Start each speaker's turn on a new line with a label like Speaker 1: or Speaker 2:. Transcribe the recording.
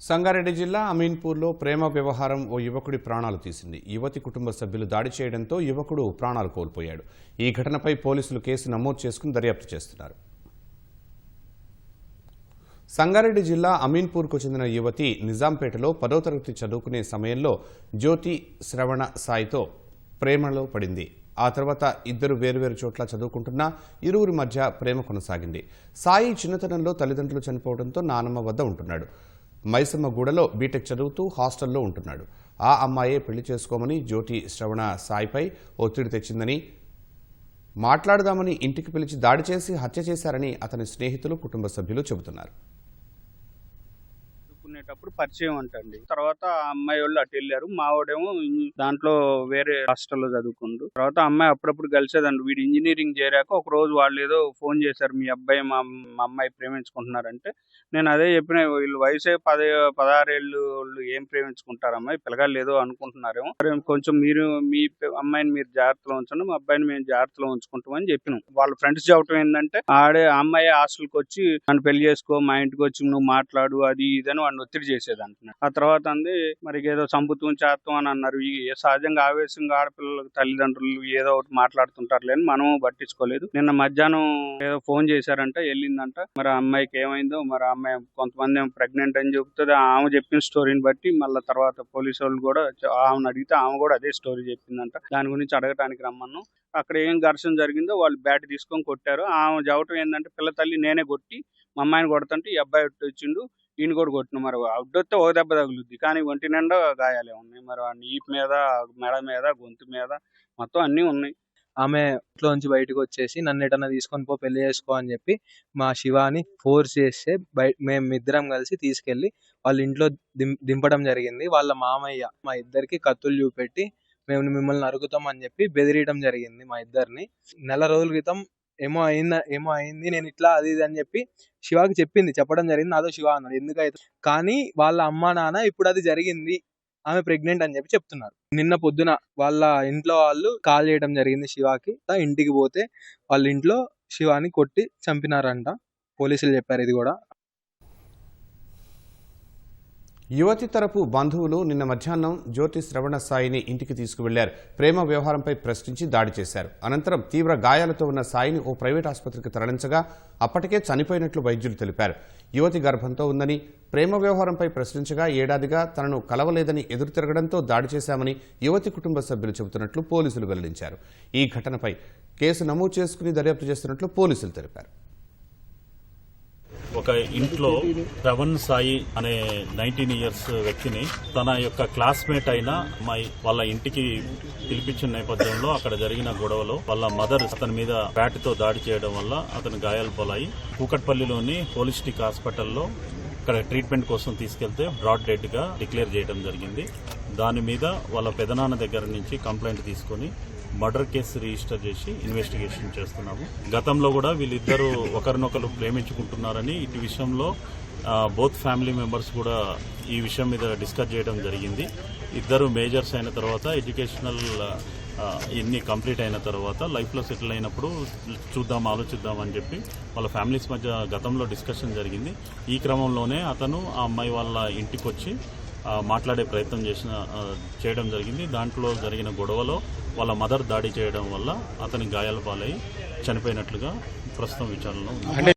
Speaker 1: సంగారెడ్డి జిల్లా అమీన్పూర్లో ప్రేమ వ్యవహారం ఓ యువకుడి ప్రాణాలు తీసింది. యువతి కుటుంబ సభ్యులు దాడి చేయడంతో యువకుడు ప్రాణాలు కోల్పోయాడు. ఈ ఘటనపై పోలీసులు కేసు నమోదు చేసుకుని దర్యాప్తు చేస్తున్నారు. సంగారెడ్డి జిల్లా అమీన్పూర్కు చెందిన యువతి నిజాంపేటలో 10వ తరగతి చదువుకునే సమయంలో జ్యోతి శ్రవణ సాయితో ప్రేమలో పడింది. ఆ తర్వాత ఇద్దరు వేర్వేరు చోట్ల చదువుకుంటున్నా ఇరువురి మధ్య ప్రేమ కొనసాగింది. సాయి చిన్నతనంలో తల్లిదండ్రులు చనిపోవడంతో నానమ్మ వద్ద ఉంటున్నాడు. మైసమ్మగూడలో బీటెక్ చదువుతూ హాస్టల్లో ఉంటున్నాడు. ఆ అమ్మాయే పెళ్లి చేసుకోమని జ్యోతి శ్రవణ సాయిపై ఒత్తిడి తెచ్చిందని, మాట్లాడదామని ఇంటికి పిలిచి దాడి చేసి హత్య చేశారని అతని స్నేహితులు, కుటుంబ సభ్యులు చెబుతున్నారు.
Speaker 2: పరిచయం అంటండి. తర్వాత ఆ అమ్మాయి వాళ్ళు అటు వెళ్ళారు. మావాడేమో దాంట్లో వేరే హాస్టల్లో చదువుకుండు. తర్వాత అమ్మాయి అప్పుడప్పుడు కలిసేదండి. వీడు ఇంజనీరింగ్ చేరాక ఒక రోజు వాళ్ళు ఏదో ఫోన్ చేశారు, మీ అబ్బాయి మా అమ్మాయి ప్రేమించుకుంటున్నారంటే నేను అదే చెప్పిన, వీళ్ళు వయసే 16 ఏళ్ళు, వాళ్ళు ఏం ప్రేమించుకుంటారమ్మా, పిల్లగాళ్ళు ఏదో అనుకుంటున్నారేమో, కొంచెం మీరు మీ అమ్మాయిని మీరు జాగ్రత్తలో ఉంచండి, మా అబ్బాయిని మేము జాగ్రత్తలో ఉంచుకుంటామని చెప్పినాం. వాళ్ళ ఫ్రెండ్స్ చెప్పడం ఏంటంటే అమ్మాయి హాస్టల్కి వచ్చి నన్ను పెళ్లి చేసుకో, మా ఇంటికి వచ్చి నువ్వు మాట్లాడు, అది ఇదని వాడిని ఒత్తిడి చేసేది అంటున్నాడు. ఆ తర్వాత అంది మరి ఏదో చంపుతూ చేస్తాం అని అన్నారు. సహజంగా ఆవేశంగా ఆడపిల్లలకు తల్లిదండ్రులు ఏదో ఒకటి మాట్లాడుతుంటారులే అని మనము పట్టించుకోలేదు. నిన్న మధ్యాహ్నం ఏదో ఫోన్ చేశారంట, వెళ్ళిందంట. మరి ఆ అమ్మాయికి ఏమైందో, మరి ఆ అమ్మాయి కొంతమంది ఏమో ప్రెగ్నెంట్ అని చెప్తుంది. ఆమె చెప్పిన స్టోరీని బట్టి మళ్ళీ తర్వాత పోలీసు వాళ్ళు కూడా ఆమెను అడిగితే ఆమె కూడా అదే స్టోరీ చెప్పిందంట. దాని గురించి అడగటానికి రమ్మన్నాం. అక్కడ ఏం ఘర్షణ జరిగిందో వాళ్ళు బ్యాట్ తీసుకొని కొట్టారు. ఆమె చెప్పడం ఏంటంటే, పిల్ల తల్లి నేనే కొట్టి మా అమ్మాయిని కొడతంటే ఈ అబ్బాయి వచ్చిండు, ఈయన కూడా కొట్టిన, మరి అడ్డొస్తే ఒక దెబ్బ తగులుద్ది, కానీ ఒంటి నిండా గాయాలే ఉన్నాయి. మరి ఈపు మీద, మెడ మీద, గొంతు మీద మొత్తం అన్నీ ఉన్నాయి.
Speaker 3: ఆమె ఇంట్లో నుంచి బయటకు వచ్చేసి నన్ను ఎటన్నా తీసుకొని పో, పెళ్లి చేసుకో అని చెప్పి మా శివాని ఫోర్స్ చేస్తే మేమిద్దరం కలిసి తీసుకెళ్లి వాళ్ళ ఇంట్లో దింపడం జరిగింది. వాళ్ళ మామయ్య మా ఇద్దరికి కత్తులు చూపెట్టి మేము మిమ్మల్ని నరుకుతాం అని చెప్పి బెదిరియడం జరిగింది మా ఇద్దరిని. నెల రోజుల క్రితం ఏమో అయింది, నేను ఇట్లా అది ఇది అని చెప్పి శివాకి చెప్పడం జరిగింది. నాతో శివ అన్నాడు ఎందుకైతే, కానీ వాళ్ళ అమ్మా నాన్న ఇప్పుడు అది జరిగింది, ఆమె ప్రెగ్నెంట్ అని చెప్పి చెప్తున్నారు. నిన్న పొద్దున వాళ్ళ ఇంట్లో వాళ్ళు కాల్ చేయడం జరిగింది శివాకి. ఇంటికి పోతే వాళ్ళ ఇంట్లో శివాని కొట్టి చంపినారంట, పోలీసులు చెప్పారు. ఇది కూడా
Speaker 1: యువతి తరపు బంధువులు నిన్న మధ్యాహ్నం జ్యోతి శ్రవణ సాయిని ఇంటికి తీసుకువెళ్లారు. ప్రేమ వ్యవహారంపై ప్రశ్నించి దాడి చేశారు. అనంతరం తీవ్ర గాయాలతో ఉన్న సాయిని ఓ ప్రైవేట్ ఆసుపత్రికి తరలించగా అప్పటికే చనిపోయినట్లు వైద్యులు తెలిపారు. యువతి గర్భంతో ఉందని, ప్రేమ వ్యవహారంపై ప్రశ్నించగా ఏడాదిగా తనను కలవలేదని ఎదురు తిరగడంతో దాడి చేశామని యువతి కుటుంబ సభ్యులు చెబుతున్నట్లు పోలీసులు వెల్లడించారు. ఈ ఘటనపై కేసు నమోదు చేసుకుని దర్యాప్తు చేస్తున్నట్లు పోలీసులు తెలిపారు.
Speaker 4: ఒక ఇంట్లో శ్రవణ్ సాయి అనే 19 ఇయర్స్ వ్యక్తిని తన యొక్క క్లాస్మేట్ అయిన అమ్మాయి వాళ్ళ ఇంటికి పిలిపించిన నేపథ్యంలో అక్కడ జరిగిన గొడవలో వాళ్ళ మదర్ అతని మీద బ్యాట్తో దాడి చేయడం వల్ల అతను గాయాలు పాలయ్యి కూకట్పల్లిలోని హోలిస్టిక్ హాస్పిటల్లో ఇక్కడ ట్రీట్మెంట్ కోసం తీసుకెళ్తే బ్రాడ్ డెడ్ గా డిక్లేర్ చేయడం జరిగింది. దాని మీద వాళ్ళ పెదనాన్న దగ్గర నుంచి కంప్లైంట్ తీసుకుని మర్డర్ కేసు రిజిస్టర్ చేసి ఇన్వెస్టిగేషన్ చేస్తున్నాము. గతంలో కూడా వీళ్ళిద్దరూ ఒకరినొకరు ప్రేమించుకుంటున్నారని ఇటు విషయంలో బోత్ ఫ్యామిలీ మెంబర్స్ కూడా ఈ విషయం మీద డిస్కస్ చేయడం జరిగింది. ఇద్దరు మేజర్స్ అయిన తర్వాత, ఎడ్యుకేషనల్ ఇన్ని కంప్లీట్ అయిన తర్వాత లైఫ్లో సెటిల్ అయినప్పుడు ఆలోచిద్దాం అని చెప్పి వాళ్ళ ఫ్యామిలీస్ మధ్య గతంలో డిస్కషన్ జరిగింది. ఈ క్రమంలోనే అతను ఆ అమ్మాయి వాళ్ళ ఇంటికి వచ్చి మాట్లాడే ప్రయత్నం చేయడం జరిగింది. దాంట్లో జరిగిన గొడవలో వాళ్ళ మదర్ దాడి చేయడం వల్ల అతని గాయాల పాలై చనిపోయినట్లుగా ప్రస్తుతం విచారణలో ఉంది.